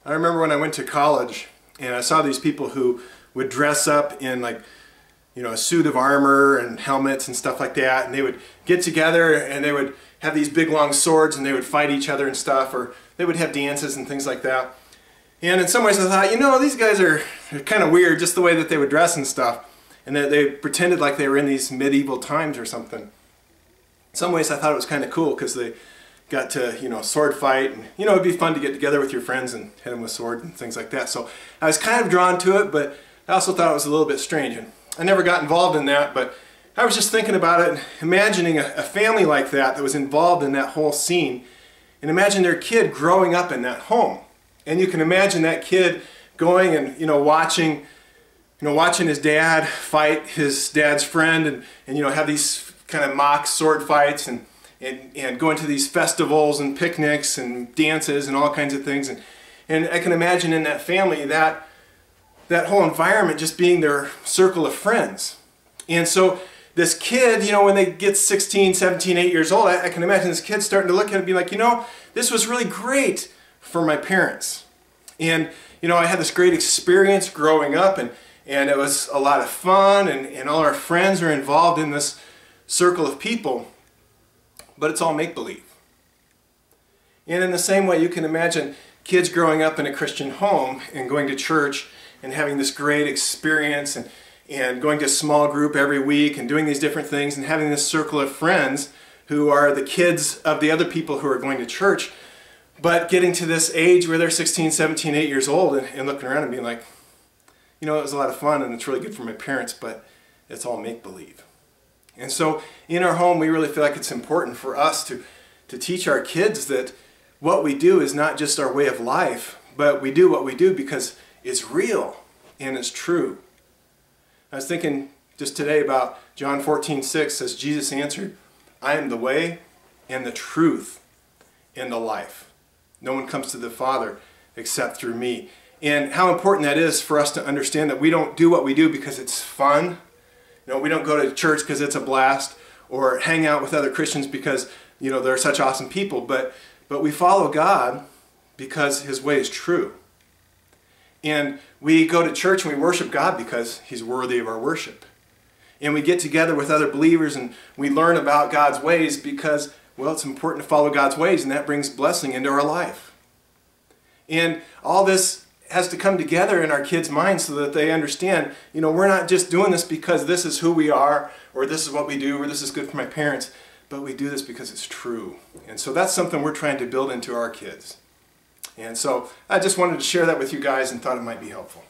I remember when I went to college and I saw these people who would dress up in, like, a suit of armor and helmets and stuff like that, and they would get together and they would have these big long swords and they would fight each other and stuff, or they would have dances and things like that. And in some ways I thought, these guys are kind of weird, just the way that they would dress and stuff, and that they pretended like they were in these medieval times or something. In some ways I thought it was kind of cool because they got to, sword fight, and, it'd be fun to get together with your friends and hit them with swords and things like that. So I was kind of drawn to it, but I also thought it was a little bit strange. And I never got involved in that, but I was just thinking about it, imagining a family like that was involved in that whole scene, and imagine their kid growing up in that home. And you can imagine that kid going and, watching his dad fight his dad's friend, and have these kind of mock sword fights, and going to these festivals and picnics and dances and all kinds of things. And I can imagine in that family that whole environment just being their circle of friends. And so this kid, when they get 16, 17, 8 years old, I can imagine this kid starting to look at it and be like, this was really great for my parents. And, I had this great experience growing up, and it was a lot of fun, and all our friends are involved in this circle of people. But it's all make-believe. And in the same way, you can imagine kids growing up in a Christian home and going to church and having this great experience, and going to a small group every week and doing these different things and having this circle of friends who are the kids of the other people who are going to church, but getting to this age where they're 16, 17, 8 years old and looking around and being like, it was a lot of fun and it's really good for my parents, but it's all make-believe. And so in our home, we really feel like it's important for us to teach our kids that what we do is not just our way of life, but we do what we do because it's real and it's true. I was thinking just today about John 14:6, as Jesus answered, "I am the way and the truth and the life. No one comes to the Father except through me." And how important that is for us to understand that we don't do what we do because it's fun. We don't go to church because it's a blast, or hang out with other Christians because, they're such awesome people. But we follow God because His way is true. And we go to church and we worship God because He's worthy of our worship. And we get together with other believers and we learn about God's ways because, it's important to follow God's ways, and that brings blessing into our life. And all this has to come together in our kids' minds so that they understand, we're not just doing this because this is who we are, or this is what we do, or this is good for my parents, but we do this because it's true. And so that's something we're trying to build into our kids. And so I just wanted to share that with you guys and thought it might be helpful.